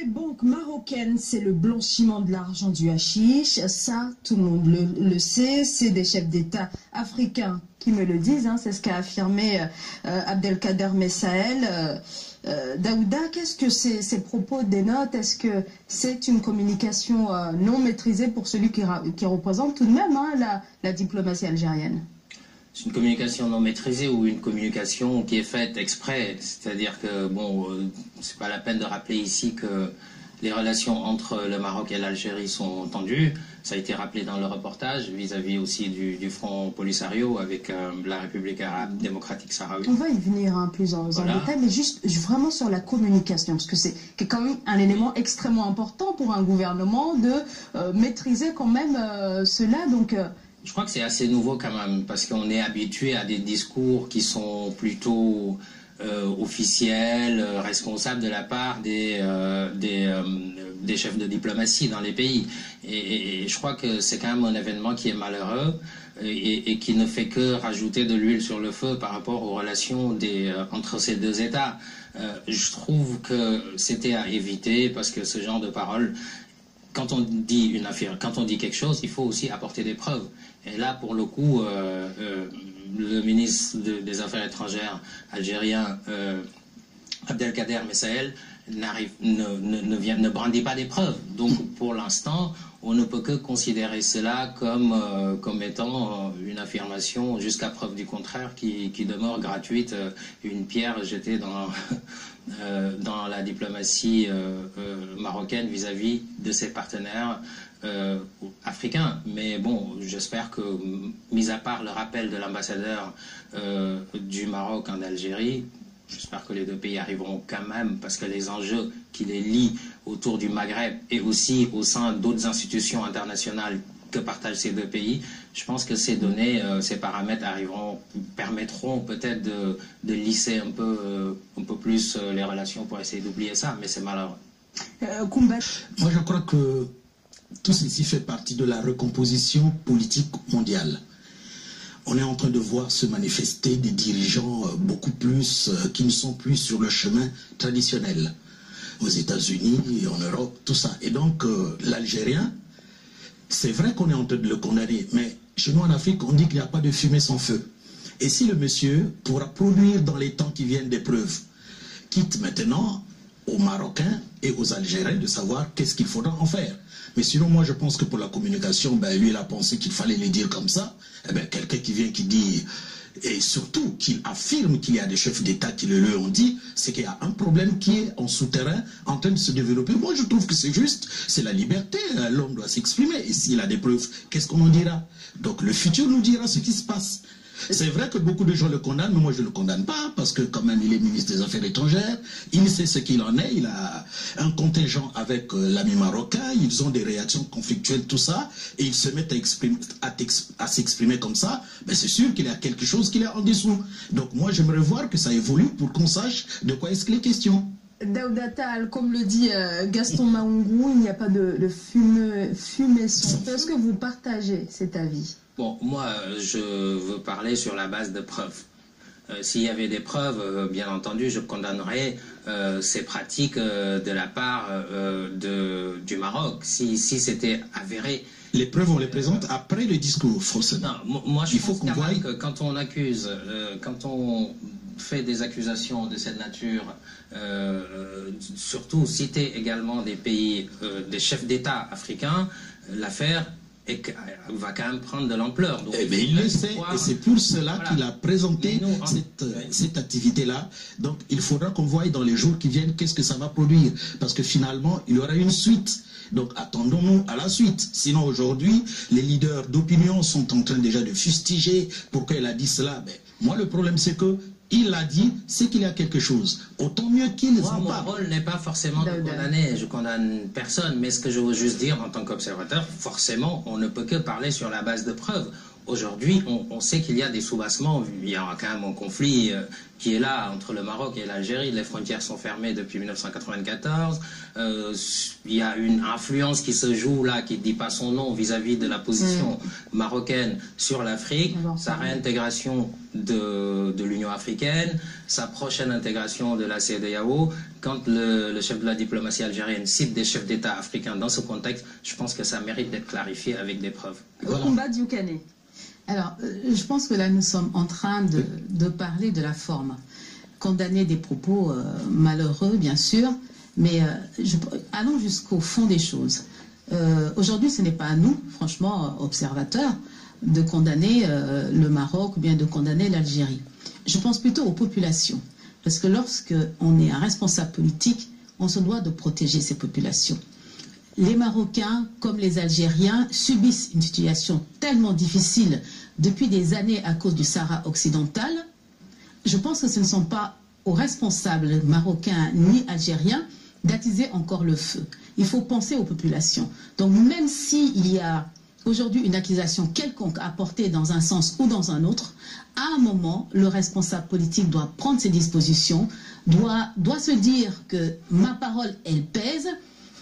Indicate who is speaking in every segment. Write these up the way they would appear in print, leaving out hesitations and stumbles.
Speaker 1: banque marocaine, c'est le blanchiment de l'argent du hashish. Ça, tout le monde le sait. C'est des chefs d'État africains qui me le disent. C'est ce qu'a affirmé Abdelkader Messaël. Daouda, qu'est-ce que ces propos dénotent? Est-ce que c'est une communication non maîtrisée pour celui qui représente tout de même la diplomatie algérienne?
Speaker 2: C'est une communication non maîtrisée ou une communication qui est faite exprès. C'est-à-dire que, bon, c'est pas la peine de rappeler ici que les relations entre le Maroc et l'Algérie sont tendues. Ça a été rappelé dans le reportage vis-à- și aussi du Front Polisario avec la République arabe démocratique sahraouie.
Speaker 1: On va y venir plus en détail, mais juste vraiment sur la communication, parce que c'est quand même un élément extrêmement important pour un gouvernement de maîtriser quand même cela. Donc,
Speaker 2: je crois que c'est assez nouveau quand même, parce qu'on est habitué à des discours qui sont plutôt officiels, responsables de la part des chefs de diplomatie dans les pays. Et je crois que c'est quand même un événement qui est malheureux et qui ne fait que rajouter de l'huile sur le feu par rapport aux relations entre ces deux États. Je trouve que c'était à éviter, parce que ce genre de paroles, quand on dit quelque chose, il faut aussi apporter des preuves. Et là, pour le coup, le ministre des Affaires étrangères algérien, Abdelkader Messaël, ne brandit pas des preuves. Donc, pour l'instant, on ne peut que considérer cela comme étant une affirmation jusqu'à preuve du contraire qui demeure gratuite, une pierre jetée dans la diplomatie marocaine vis-à-vis de ses partenaires africains. Mais bon, j'espère que, mis à part le rappel de l'ambassadeur du Maroc en Algérie, j'espère que les deux pays arriveront quand même, parce que les enjeux qui les lient autour du Maghreb et aussi au sein d'autres institutions internationales que partagent ces deux pays, je pense que ces données, ces paramètres permettront peut-être de lisser un peu plus les relations pour essayer d'oublier ça, mais c'est malheureux.
Speaker 3: Moi, je crois que tout ceci fait partie de la recomposition politique mondiale. On est en train de voir se manifester des dirigeants beaucoup plus, qui ne sont plus sur le chemin traditionnel. Aux États-Unis et en Europe, tout ça. Et donc, l'Algérien, c'est vrai qu'on est en train de le condamner, mais chez nous en Afrique, on dit qu'il n'y a pas de fumée sans feu. Et si le monsieur pourra produire dans les temps qui viennent des preuves, quitte maintenant aux Marocains et aux Algériens de savoir qu'est-ce qu'il faudra en faire. Mais sinon, moi, je pense que pour la communication, lui, il a pensé qu'il fallait les dire comme ça. Quelqu'un qui vient, qui dit, et surtout qu'il affirme qu'il y a des chefs d'État qui le lui ont dit, c'est qu'il y a un problème qui est en souterrain, en train de se développer. Moi, je trouve que c'est juste, c'est la liberté, l'homme doit s'exprimer. Et s'il a des preuves, qu'est-ce qu'on en dira? Donc, le futur nous dira ce qui se passe. C'est vrai que beaucoup de gens le condamnent, mais moi je ne le condamne pas, parce que quand même il est ministre des Affaires étrangères, il sait ce qu'il en est, il a un contingent avec l'ami marocain, ils ont des réactions conflictuelles, tout ça, et ils se mettent à s'exprimer comme ça, c'est sûr qu'il y a quelque chose qui est en dessous. Donc moi j'aimerais voir que ça évolue pour qu'on sache de quoi est-ce qu'il est question.
Speaker 1: Daouda Tall, comme le dit Gaston Maungou, il n'y a pas de fumée sans feu. Est-ce que vous partagez cet avis?
Speaker 2: Bon, moi, je veux parler sur la base de preuves. S'il y avait des preuves, bien entendu, je condamnerais ces pratiques de la part du Maroc. Si c'était avéré.
Speaker 3: Les preuves, on les présente après le discours, forcément.
Speaker 2: Non, moi, je pense quand même que quand on accuse, quand on fait des accusations de cette nature, surtout citer également des pays, des chefs d'État africains, l'affaire va quand même prendre de l'ampleur.
Speaker 3: Il le sait, et c'est pour cela qu'il a présenté cette activité-là. Donc il faudra qu'on voie dans les jours qui viennent qu'est-ce que ça va produire. Parce que finalement, il y aura une suite. Donc attendons-nous à la suite. Sinon aujourd'hui, les leaders d'opinion sont en train déjà de fustiger pourquoi il a dit cela. Moi le problème c'est que il l'a dit, c'est qu'il y a quelque chose. Autant mieux qu'ils en parlent.
Speaker 2: Mon rôle n'est pas forcément de condamner. Je condamne personne. Mais ce que je veux juste dire en tant qu'observateur, forcément, on ne peut que parler sur la base de preuves. Aujourd'hui, on sait qu'il y a des soubassements. Il y a quand même un conflit qui est là entre le Maroc et l'Algérie. Les frontières sont fermées depuis 1994. Il y a une influence qui se joue là, qui ne dit pas son nom vis-à-vis de la position marocaine sur l'Afrique, sa réintégration de l'Union africaine, sa prochaine intégration de la CEDEAO. Quand le chef de la diplomatie algérienne cite des chefs d'État africains dans ce contexte, je pense que ça mérite d'être clarifié avec des preuves.
Speaker 1: Combat Dioukane.
Speaker 4: Alors, je pense que là, nous sommes en train de parler de la forme. Condamner des propos malheureux, bien sûr, mais allons jusqu'au fond des choses. Aujourd'hui, ce n'est pas à nous, franchement, observateurs, de condamner le Maroc ou bien de condamner l'Algérie. Je pense plutôt aux populations. Parce que lorsqu'on est un responsable politique, on se doit de protéger ces populations. Les Marocains, comme les Algériens, subissent une situation tellement difficile depuis des années à cause du Sahara occidental. Je pense que ce ne sont pas aux responsables marocains ni algériens d'attiser encore le feu. Il faut penser aux populations. Donc même s'il y a aujourd'hui une accusation quelconque à porter dans un sens ou dans un autre, à un moment, le responsable politique doit prendre ses dispositions, doit se dire que ma parole, elle pèse,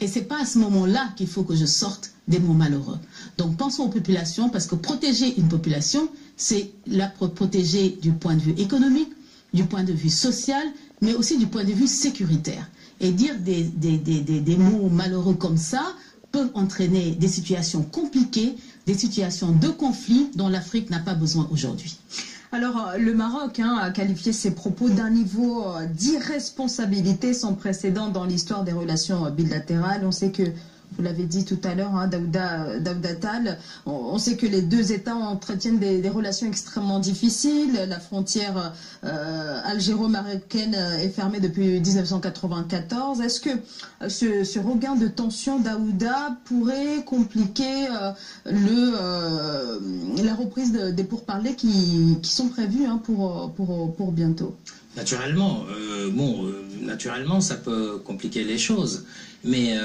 Speaker 4: et ce n'est pas à ce moment-là qu'il faut que je sorte des mots malheureux. Donc pensons aux populations, parce que protéger une population, c'est la protéger du point de vue économique, du point de vue social, mais aussi du point de vue sécuritaire. Et dire des mots malheureux comme ça peuvent entraîner des situations compliquées, des situations de conflit dont l'Afrique n'a pas besoin aujourd'hui.
Speaker 1: Alors, le Maroc a qualifié ses propos d'un niveau d'irresponsabilité sans précédent dans l'histoire des relations bilatérales. On sait que, vous l'avez dit tout à l'heure, Daouda Tall, on sait que les deux États entretiennent des relations extrêmement difficiles. La frontière algéro-marocaine est fermée depuis 1994. Est-ce que ce regain de tension, Daouda, pourrait compliquer la reprise des pourparlers qui sont prévus pour bientôt?
Speaker 2: Naturellement, naturellement, ça peut compliquer les choses. Mais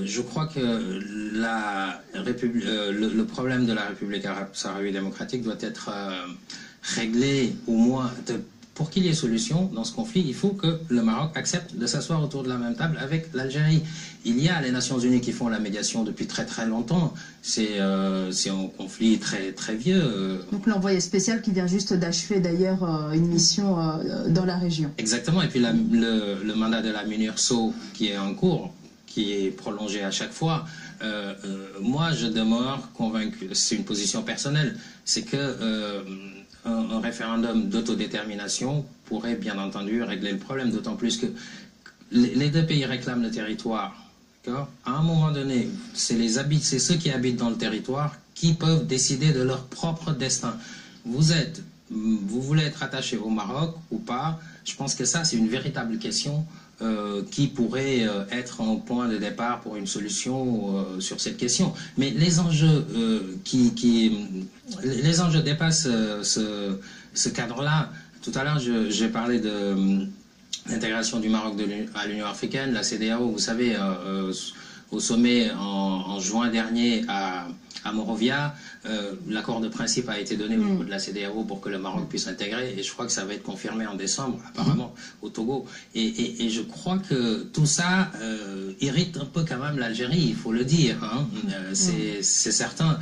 Speaker 2: je crois que le problème de la République arabe sahraouie démocratique doit être réglé au moins. Pour qu'il y ait solution dans ce conflit, il faut que le Maroc accepte de s'asseoir autour de la même table avec l'Algérie. Il y a les Nations Unies qui font la médiation depuis très très longtemps. C'est un conflit très très vieux.
Speaker 1: Donc l'envoyé spécial qui vient juste d'achever d'ailleurs une mission dans la région.
Speaker 2: Exactement. Et puis le mandat de la MINURSO qui est en cours, qui est prolongé à chaque fois. Moi, je demeure convaincu, c'est une position personnelle, c'est que un référendum d'autodétermination pourrait bien entendu régler le problème, d'autant plus que les deux pays réclament le territoire. À un moment donné, c'est ceux qui habitent dans le territoire qui peuvent décider de leur propre destin. Vous voulez être attaché au Maroc ou pas? Je pense que ça, c'est une véritable question qui pourrait être un point de départ pour une solution sur cette question. Mais les enjeux les enjeux dépassent ce cadre-là. Tout à l'heure, j'ai parlé de l'intégration du Maroc à l'Union africaine, la CEDEAO. Vous savez, au sommet en juin dernier à Monrovia, l'accord de principe a été donné au niveau de la CEDEAO pour que le Maroc puisse intégrer, et je crois que ça va être confirmé en décembre, apparemment, au Togo. Et je crois que tout ça irrite un peu quand même l'Algérie, il faut le dire. C'est certain.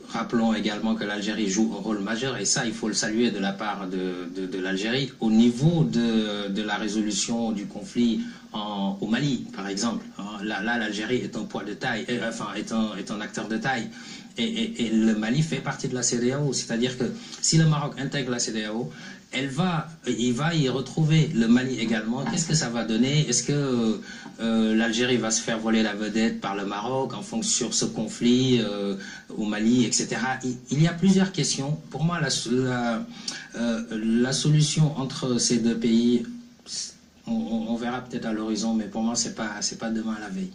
Speaker 2: Rappelons également que l'Algérie joue un rôle majeur, et ça, il faut le saluer de la part de l'Algérie, au niveau de la résolution du conflit au Mali, par exemple. Là, l'Algérie est un poids de taille, est un acteur de taille. Et le Mali fait partie de la CEDEAO. C'est-à-dire que si le Maroc intègre la CEDEAO, il va y retrouver le Mali également. Qu'est-ce que ça va donner? Est-ce que l'Algérie va se faire voler la vedette par le Maroc en fonction sur ce conflit au Mali, etc. Il y a plusieurs questions. Pour moi, la solution entre ces deux pays, on verra peut-être à l'horizon, mais pour moi, c'est pas demain à la veille.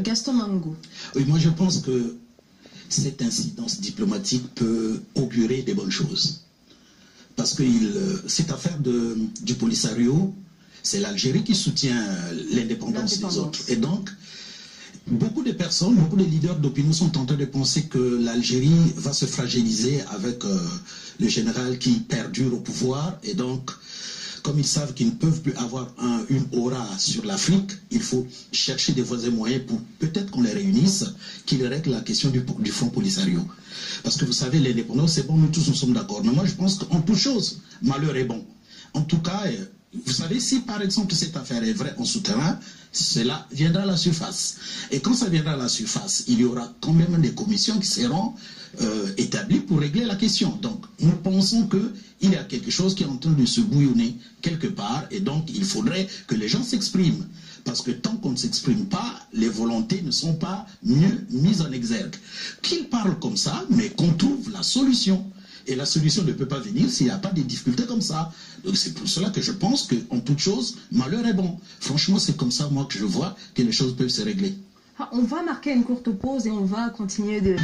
Speaker 1: Gaston Mangou.
Speaker 3: Oui, moi je pense que cette incidence diplomatique peut augurer des bonnes choses. Parce que cette affaire du Polisario, c'est l'Algérie qui soutient l'indépendance des autres. Et donc, Beaucoup de personnes, beaucoup de leaders d'opinion sont en train de penser que l'Algérie va se fragiliser avec le général qui perdure au pouvoir. Et donc, comme ils savent qu'ils ne peuvent plus avoir une aura sur l'Afrique, il faut chercher des voies et moyens pour peut-être qu'on les réunisse, qu'ils règlent la question du Front Polisario. Parce que vous savez, l'indépendance, c'est bon, nous tous nous sommes d'accord. Mais moi, je pense qu'en toute chose, malheur est bon. En tout cas, vous savez, si par exemple cette affaire est vraie en souterrain, cela viendra à la surface. Et quand ça viendra à la surface, il y aura quand même des commissions qui seront établies pour régler la question. Donc, nous pensons qu'il y a quelque chose qui est en train de se bouillonner quelque part, et donc il faudrait que les gens s'expriment. Parce que tant qu'on ne s'exprime pas, les volontés ne sont pas mieux mises en exergue. Qu'ils parlent comme ça, mais qu'on trouve la solution. Et la solution ne peut pas venir s'il n'y a pas de difficultés comme ça. Donc c'est pour cela que je pense qu'en toute chose, malheur est bon. Franchement, c'est comme ça, moi, que je vois que les choses peuvent se régler.
Speaker 1: On va marquer une courte pause et on va continuer de...